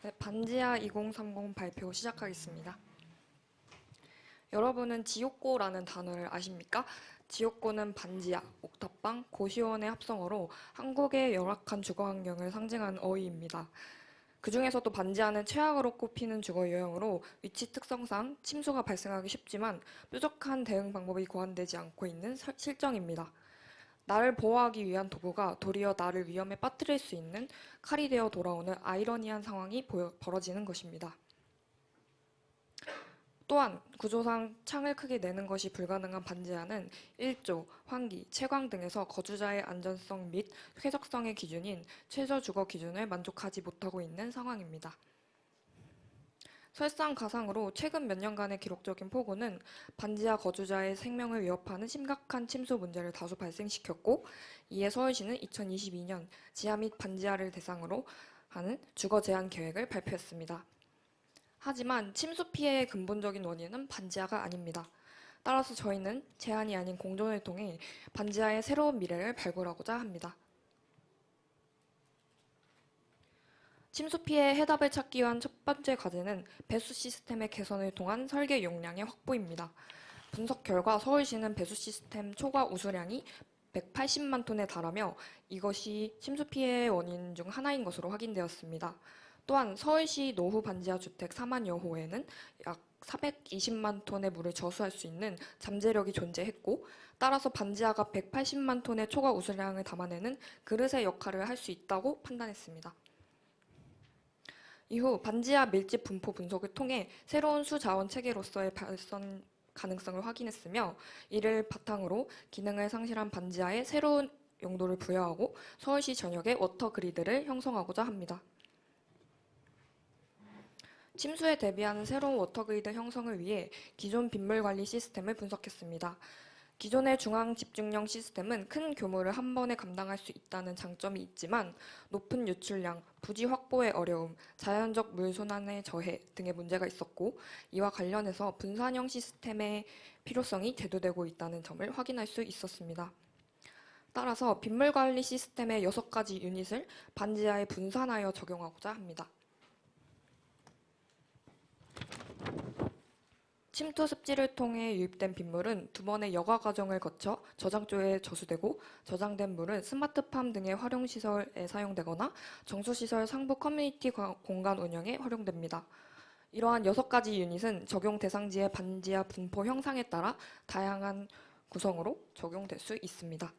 네, 반지하 2030 발표 시작하겠습니다. 여러분은 지옥고라는 단어를 아십니까? 지옥고는 반지하, 옥탑방, 고시원의 합성어로 한국의 열악한 주거 환경을 상징하는 어휘입니다. 그 중에서도 반지하는 최악으로 꼽히는 주거 유형으로 위치 특성상 침수가 발생하기 쉽지만 뾰족한 대응 방법이 고안되지 않고 있는 실정입니다. 나를 보호하기 위한 도구가 도리어 나를 위험에 빠뜨릴 수 있는 칼이 되어 돌아오는 아이러니한 상황이 벌어지는 것입니다. 또한 구조상 창을 크게 내는 것이 불가능한 반지하는 일조, 환기, 채광 등에서 거주자의 안전성 및 쾌적성의 기준인 최저주거 기준을 만족하지 못하고 있는 상황입니다. 설상가상으로 최근 몇 년간의 기록적인 폭우는 반지하 거주자의 생명을 위협하는 심각한 침수 문제를 다수 발생시켰고, 이에 서울시는 2022년 지하 및 반지하를 대상으로 하는 주거 제한 계획을 발표했습니다. 하지만 침수 피해의 근본적인 원인은 반지하가 아닙니다. 따라서 저희는 제한이 아닌 공존을 통해 반지하의 새로운 미래를 발굴하고자 합니다. 침수 피해 해답을 찾기 위한 첫 번째 과제는 배수 시스템의 개선을 통한 설계 용량의 확보입니다. 분석 결과 서울시는 배수 시스템 초과 우수량이 180만 톤에 달하며 이것이 침수 피해의 원인 중 하나인 것으로 확인되었습니다. 또한 서울시 노후 반지하 주택 4만여 호에는 약 420만 톤의 물을 저수할 수 있는 잠재력이 존재했고, 따라서 반지하가 180만 톤의 초과 우수량을 담아내는 그릇의 역할을 할 수 있다고 판단했습니다. 이후 반지하 밀집 분포 분석을 통해 새로운 수자원 체계로서의 발전 가능성을 확인했으며, 이를 바탕으로 기능을 상실한 반지하에 새로운 용도를 부여하고 서울시 전역의 워터 그리드를 형성하고자 합니다. 침수에 대비하는 새로운 워터그리드 형성을 위해 기존 빗물 관리 시스템을 분석했습니다. 기존의 중앙 집중형 시스템은 큰 규모를 한 번에 감당할 수 있다는 장점이 있지만 높은 유출량, 부지 확보의 어려움, 자연적 물 순환의 저해 등의 문제가 있었고, 이와 관련해서 분산형 시스템의 필요성이 대두되고 있다는 점을 확인할 수 있었습니다. 따라서 빗물 관리 시스템의 6가지 유닛을 반지하에 분산하여 적용하고자 합니다. 침투 습지를 통해 유입된 빗물은 두 번의 여과 과정을 거쳐 저장조에 저수되고, 저장된 물은 스마트팜 등의 활용시설에 사용되거나 정수시설 상부 커뮤니티 공간 운영에 활용됩니다. 이러한 6가지 유닛은 적용 대상지의 반지하 분포 형상에 따라 다양한 구성으로 적용될 수 있습니다.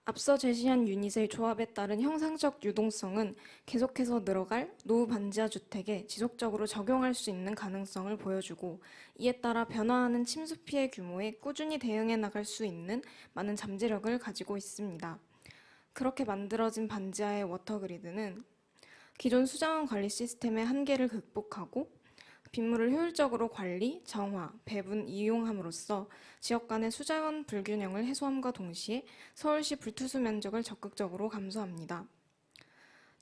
앞서 제시한 유닛의 조합에 따른 형상적 유동성은 계속해서 늘어갈 노후 반지하 주택에 지속적으로 적용할 수 있는 가능성을 보여주고, 이에 따라 변화하는 침수 피해 규모에 꾸준히 대응해 나갈 수 있는 많은 잠재력을 가지고 있습니다. 그렇게 만들어진 반지하의 워터그리드는 기존 수자원 관리 시스템의 한계를 극복하고 빗물을 효율적으로 관리, 정화, 배분, 이용함으로써 지역 간의 수자원 불균형을 해소함과 동시에 서울시 불투수 면적을 적극적으로 감소합니다.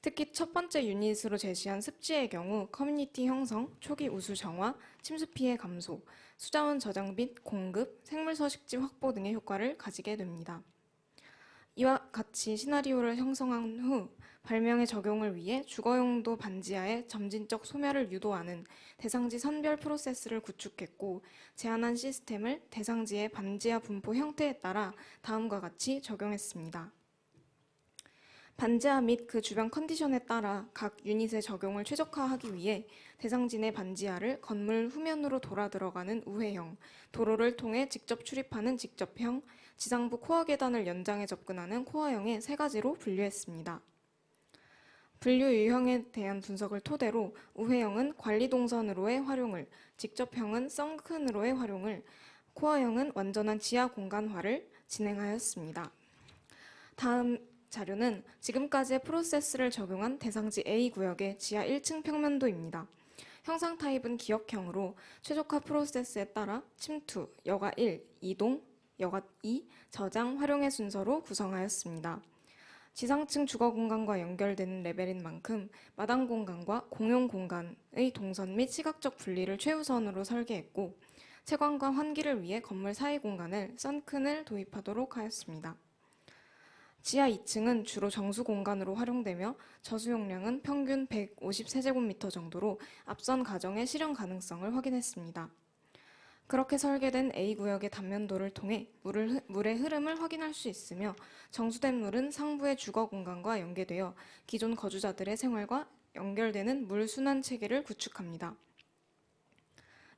특히 첫 번째 유닛으로 제시한 습지의 경우 커뮤니티 형성, 초기 우수 정화, 침수 피해 감소, 수자원 저장 및 공급, 생물 서식지 확보 등의 효과를 가지게 됩니다. 이와 같이 시나리오를 형성한 후 발명의 적용을 위해 주거용도 반지하의 점진적 소멸을 유도하는 대상지 선별 프로세스를 구축했고, 제안한 시스템을 대상지의 반지하 분포 형태에 따라 다음과 같이 적용했습니다. 반지하 및 그 주변 컨디션에 따라 각 유닛의 적용을 최적화하기 위해 대상지 내 반지하를 건물 후면으로 돌아 들어가는 우회형, 도로를 통해 직접 출입하는 직접형, 지상부 코어 계단을 연장해 접근하는 코어형의 3가지로 분류했습니다. 분류 유형에 대한 분석을 토대로 우회형은 관리 동선으로의 활용을, 직접형은 썬큰으로의 활용을, 코어형은 완전한 지하 공간화를 진행하였습니다. 다음 자료는 지금까지의 프로세스를 적용한 대상지 A 구역의 지하 1층 평면도입니다. 형상 타입은 기역형으로 최적화 프로세스에 따라 침투, 여가 1, 이동, 여가 2, 저장, 활용의 순서로 구성하였습니다. 지상층 주거 공간과 연결되는 레벨인 만큼 마당 공간과 공용 공간의 동선 및 시각적 분리를 최우선으로 설계했고, 채광과 환기를 위해 건물 사이 공간을 썬큰을 도입하도록 하였습니다. 지하 2층은 주로 정수 공간으로 활용되며 저수용량은 평균 150세제곱미터 정도로 앞선 가정의 실현 가능성을 확인했습니다. 그렇게 설계된 A구역의 단면도를 통해 물의 흐름을 확인할 수 있으며 정수된 물은 상부의 주거 공간과 연계되어 기존 거주자들의 생활과 연결되는 물 순환 체계를 구축합니다.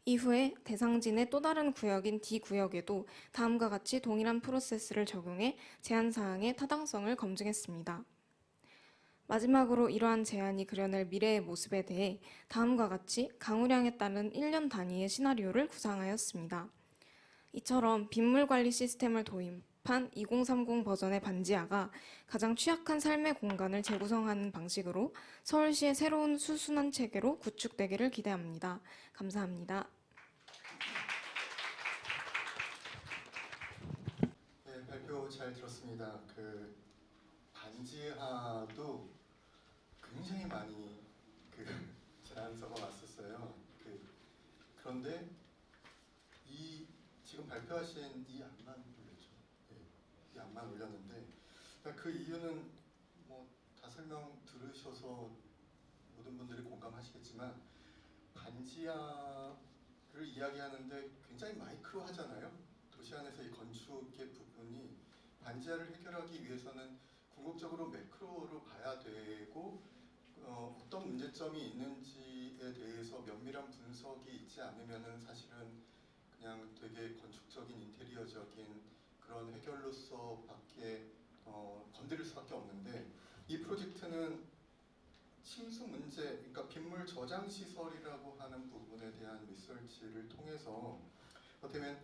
이후에 대상진의 또 다른 구역인 D구역에도 다음과 같이 동일한 프로세스를 적용해 제한사항의 타당성을 검증했습니다. 마지막으로 이러한 제안이 그려낼 미래의 모습에 대해 다음과 같이 강우량에 따른 1년 단위의 시나리오를 구상하였습니다. 이처럼 빗물 관리 시스템을 도입한 2030 버전의 반지하가 가장 취약한 삶의 공간을 재구성하는 방식으로 서울시의 새로운 수순환 체계로 구축되기를 기대합니다. 감사합니다. 네, 발표 잘 들었습니다. 그 반지하도 굉장히 많이 제안서가 왔었어요. 그런데 이 지금 발표하신 이 안만 올렸죠. 네, 이 안만 올렸는데 그러니까 그 이유는 뭐 다 설명 들으셔서 모든 분들이 공감하시겠지만 반지하를 이야기하는데 굉장히 마이크로 하잖아요. 도시 안에서 이 건축의 부분이 반지하를 해결하기 위해서는 궁극적으로 매크로로 봐야 되고 어떤 문제점이 있는지에 대해서 면밀한 분석이 있지 않으면은 사실은 그냥 되게 건축적인 인테리어적인 그런 해결로서밖에 건드릴 수밖에 없는데 이 프로젝트는 침수 문제, 그러니까 빗물 저장 시설이라고 하는 부분에 대한 리서치를 통해서 어떻게 보면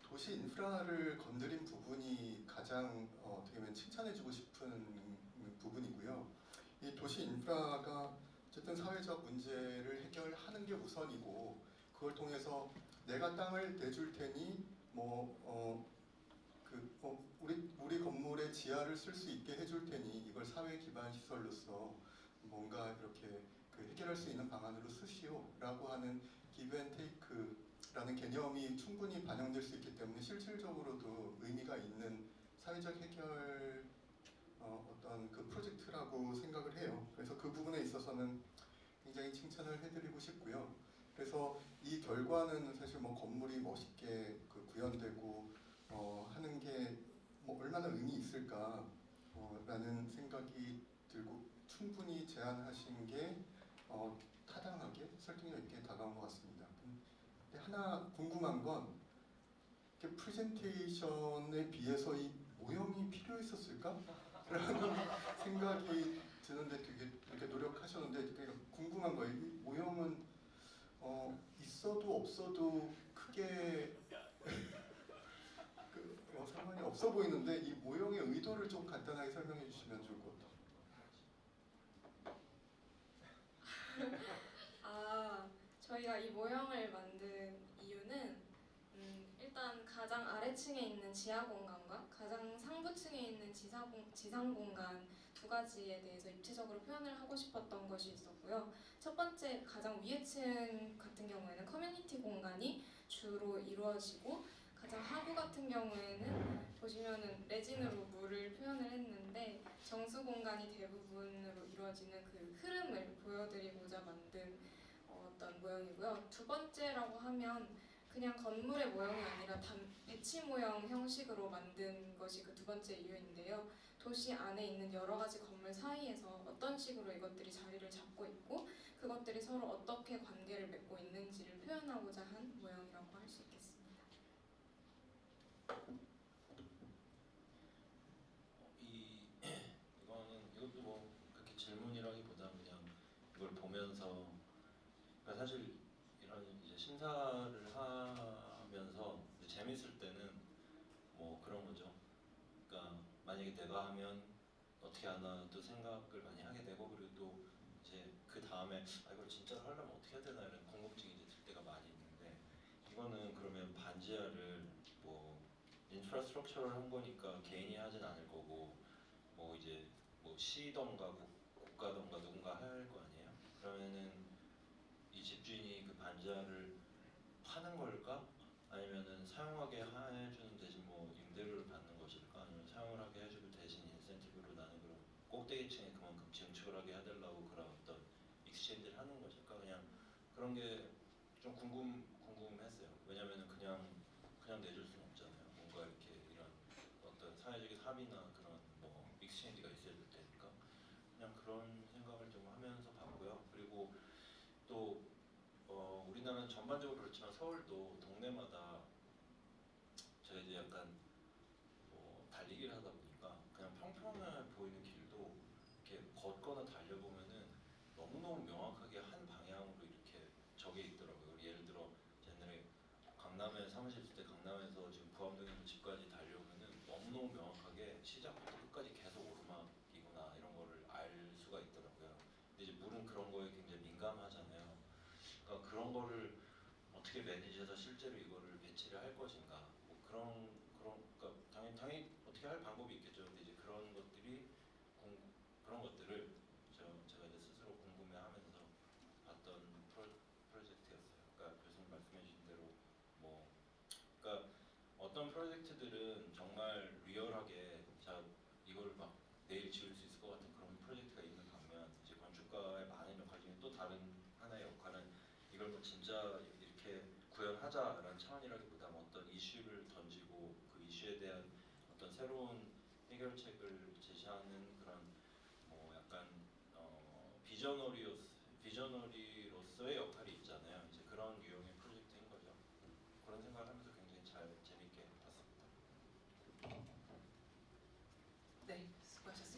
도시 인프라를 건드린 부분이 가장 어떻게 보면 칭찬해주고 싶은 부분이고요. 이 도시 인프라가 어쨌든 사회적 문제를 해결하는 게 우선이고 그걸 통해서 내가 땅을 내줄 테니 우리 건물의 지하를 쓸 수 있게 해줄 테니 이걸 사회 기반 시설로서 뭔가 이렇게 해결할 수 있는 방안으로 쓰시오라고 하는 기브 앤 테이크라는 개념이 충분히 반영될 수 있기 때문에 실질적으로도 의미가 있는 사회적 해결 어떤 그 프로젝트라고 생각을 해요. 그래서 그 부분에 있어서는 굉장히 칭찬을 해드리고 싶고요. 그래서 이 결과는 사실 뭐 건물이 멋있게 구현되고 하는 게 뭐 얼마나 의미 있을까 라는 생각이 들고 충분히 제안하신 게 타당하게 설득력 있게 다가온 것 같습니다. 근데 하나 궁금한 건 이렇게 프레젠테이션에 비해서 이 모형이 필요했었을까? 라는 생각이 드는데 되게 이렇게 노력하셨는데 그러니까 궁금한 거예요. 이 모형은 있어도 없어도 크게 상관이 없어 보이는데 이 모형의 의도를 좀 간단하게 설명해 주시면 좋을 것 같아요. 저희가 이 모형을 만든 이유는 일단 가장 아래층에 있는 지하 공간과 가장 상부층에 있는 지상 공간 두 가지에 대해서 입체적으로 표현을 하고 싶었던 것이 있었고요. 첫 번째 가장 위에 층 같은 경우에는 커뮤니티 공간이 주로 이루어지고 가장 하부 같은 경우에는 보시면은 레진으로 물을 표현을 했는데 정수 공간이 대부분으로 이루어지는 그 흐름을 보여드리고자 만든 어떤 모형이고요. 두 번째라고 하면 그냥 건물의 모형이 아니라 배치 모형 형식으로 만든 것이 그 두 번째 이유인데요. 도시 안에 있는 여러 가지 건물 사이에서 어떤 식으로 이것들이 자리를 잡고 있고 그것들이 서로 어떻게 관계를 맺고 있는지를 표현하고자 한 모형이라고 할 수 있겠습니다. 이것도 뭐 그렇게 질문이라기보다 그냥 이걸 보면서 그러니까 사실 이런 이제 심사를 하면서 이제 재밌을 때는 뭐 그런 거죠. 그러니까 만약에 내가 하면 어떻게 하나 또 생각을 많이 하게 되고 그리고 또 이제 그 다음에 이걸 진짜로 하려면 어떻게 해야 되나 이런 궁금증이 이제 들 때가 많이 있는데 이거는 그러면 반지하를 뭐 인프라스트럭처를 한 거니까 개인이 하진 않을 거고 뭐 이제 뭐 시던가 국가던가 누군가 할 거 아니에요? 그러면은 이 집주인이 그 반지하를 파는 걸까? 아니면은 사용하게 해주는 대신 뭐 임대료를 받는 것일까? 아니면 사용을 하게 해주고 대신 인센 엑스체인지를 하는 거죠. 그러니까 그냥 그런 게 좀 궁금했어요. 왜냐면은 그냥 내줄 수는 없잖아요. 뭔가 이렇게 이런 어떤 사회적인 합의나 그런 뭐 익스체인지가 있어야 될 테니까 그냥 그런 생각을 좀 하면서 봤고요. 그리고 또 우리나라는 전반적으로 그렇지만 서울도 동네마다 제가 이제 약간 뭐 달리기를 하다 보니까 그냥 평평해 보이는 길도 이렇게 걷거나 달려보면은 너무너무 명확하게 한 방향으로 이렇게 적혀 있더라고요. 예를 들어 옛날에 강남에 사무실 있을 때 강남에서 지금 부암동에서 집까지 달려오면은 너무너무 명확하게 시작부터 끝까지 계속 오르막이구나 이런 거를 알 수가 있더라고요. 근데 이제 물은 그런 거에 굉장히 민감하잖아요. 그러니까 그런 거를 어떻게 매니지해서 실제로 이거를 배치를 할 것인가 뭐 그러니까 당연히 어떻게 할 방법이 있겠죠. 근데 이제 그런 것들을 제가 이제 스스로 궁금해하면서 봤던 프로젝트였어요. 그러니까 교수님 말씀해주신 대로 뭐 그러니까 어떤 프로젝트들은 정말 리얼하게 자 이걸 막 내일 지을 수 있을 것 같은 그런 프로젝트가 있는 반면 이제 건축가의 많은 역할 중에 또 다른 하나의 역할은 이걸 뭐 진짜 이렇게 구현하자라는 차원이라기보다 어떤 이슈를 던지고 그 이슈에 대한 어떤 새로운 해결책을 제시하는 그런 뭐 약간 비저너리로서의 역할이 있잖아요. 이제 그런 유형의 프로젝트인 거죠. 그런 생각을 하면서 굉장히 재밌게 봤습니다. 네, 수고하셨습니다.